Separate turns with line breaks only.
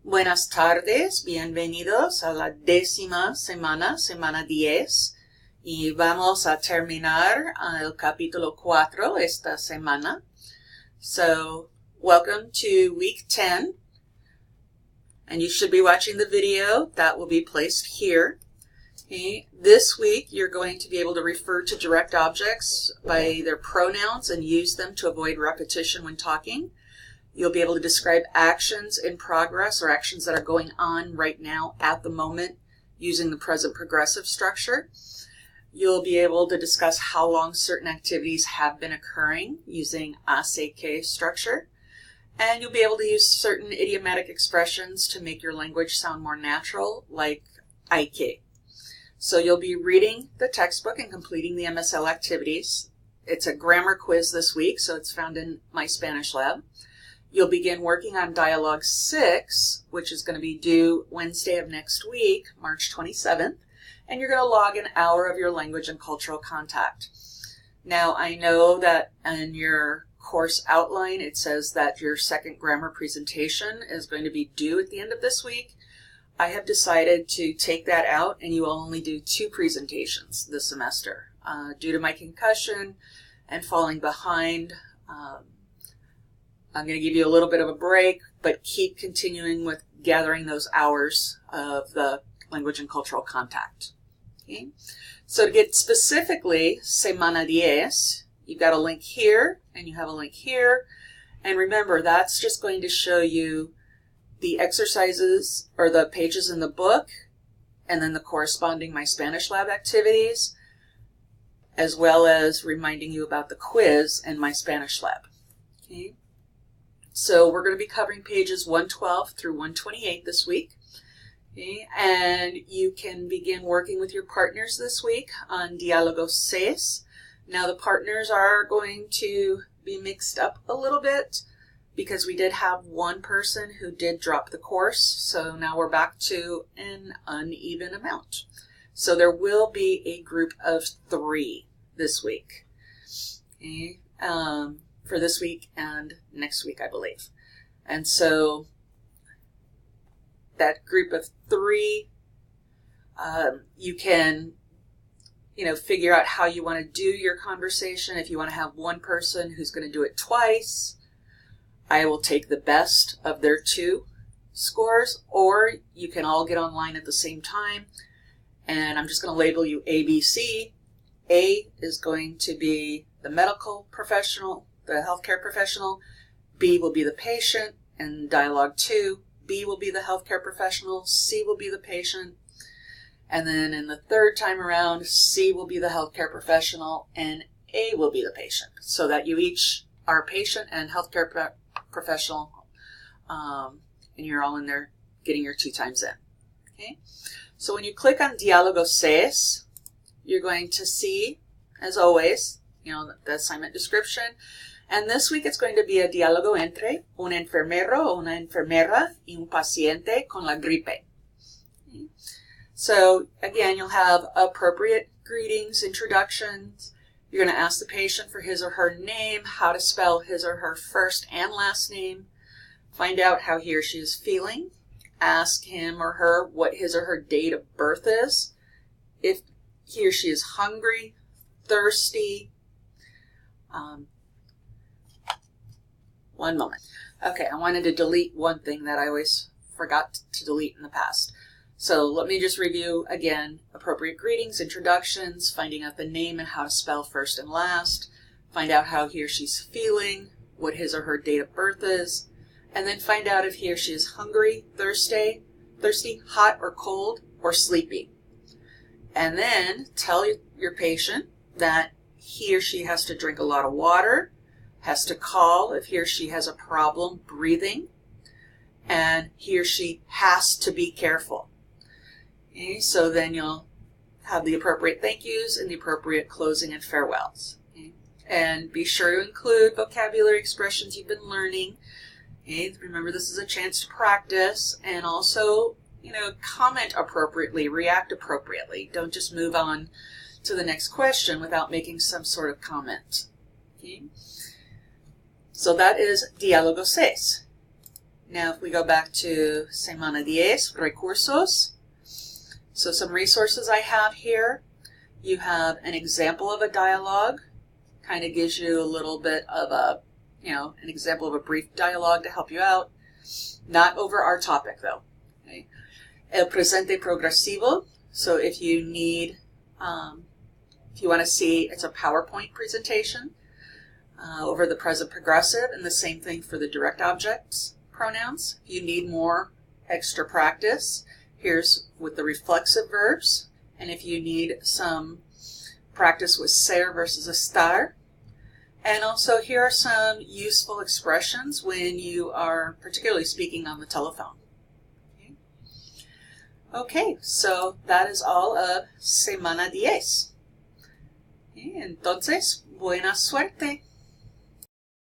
Buenas tardes, bienvenidos a la 10ª semana, semana 10, y vamos a terminar el capítulo 4 esta semana. So, welcome to week 10, and you should be watching the video that will be placed here. Okay. This week, you're going to be able to refer to direct objects by their pronouns and use them to avoid repetition when talking. You'll be able to describe actions in progress or actions that are going on right now at the moment using the present progressive structure. You'll be able to discuss how long certain activities have been occurring using hace que structure. And you'll be able to use certain idiomatic expressions to make your language sound more natural, like hay que. So you'll be reading the textbook and completing the MSL activities. It's a grammar quiz this week, so it's found in my Spanish lab. You'll begin working on Dialogue 6, which is going to be due Wednesday of next week, March 27th, and you're going to log an hour of your language and cultural contact. Now, I know that in your course outline, it says that your second grammar presentation is going to be due at the end of this week. I have decided to take that out, and you will only do 2 presentations this semester. Due to my concussion and falling behind, I'm going to give you a little bit of a break, but keep continuing with gathering those hours of the language and cultural contact. Okay? So to get specifically semana 10, you've got a link here and you have a link here. And remember, that's just going to show you the exercises or the pages in the book and then the corresponding My Spanish Lab activities, as well as reminding you about the quiz in My Spanish Lab. Okay? So we're going to be covering pages 112 through 128 this week. Okay? And you can begin working with your partners this week on Diálogo 6. Now the partners are going to be mixed up a little bit because we did have one person who did drop the course. So now we're back to an uneven amount. So there will be a group of 3 this week. Okay? For this week and next week, I believe. And so that group of 3, you can, figure out how you want to do your conversation. If you want to have one person who's going to do it twice, I will take the best of their 2 scores, or you can all get online at the same time. And I'm just going to label you A, B, C. A is going to be the medical professional, the healthcare professional. B will be the patient. And Dialogue 2, B will be the healthcare professional, C will be the patient. And then in the third time around, C will be the healthcare professional and A will be the patient. So that you each are patient and healthcare professional, and you're all in there getting your 2 times in. Okay? So when you click on Diálogo 6, you're going to see, as always, the assignment description. And this week it's going to be a diálogo entre un enfermero o una enfermera y un paciente con la gripe. Okay. So again, you'll have appropriate greetings, introductions. You're going to ask the patient for his or her name, how to spell his or her first and last name, find out how he or she is feeling, ask him or her what his or her date of birth is, if he or she is hungry, thirsty. One moment. Okay, I wanted to delete one thing that I always forgot to delete in the past. So let me just review again. Appropriate greetings, introductions, finding out the name and how to spell first and last, find out how he or she's feeling, what his or her date of birth is, and then find out if he or she is hungry, thirsty, hot or cold, or sleepy. And then tell your patient that he or she has to drink a lot of water, has to call if he or she has a problem breathing, and he or she has to be careful. Okay, so then you'll have the appropriate thank yous and the appropriate closing and farewells. Okay, and be sure to include vocabulary expressions you've been learning. Okay, remember, this is a chance to practice, and also, comment appropriately, react appropriately. Don't just move on to the next question without making some sort of comment. Okay? So that is Diálogo 6. Now if we go back to semana 10, recursos. So some resources I have here. You have an example of a dialogue. Kind of gives you a little bit of a, an example of a brief dialogue to help you out. Not over our topic though. Okay. El presente progresivo. So if you need, if you want to see, it's a PowerPoint presentation over the present progressive, and the same thing for the direct objects pronouns. If you need more extra practice, here's with the reflexive verbs. And if you need some practice with ser versus estar. And also here are some useful expressions when you are particularly speaking on the telephone. Okay, so that is all of semana 10. Entonces, buena suerte.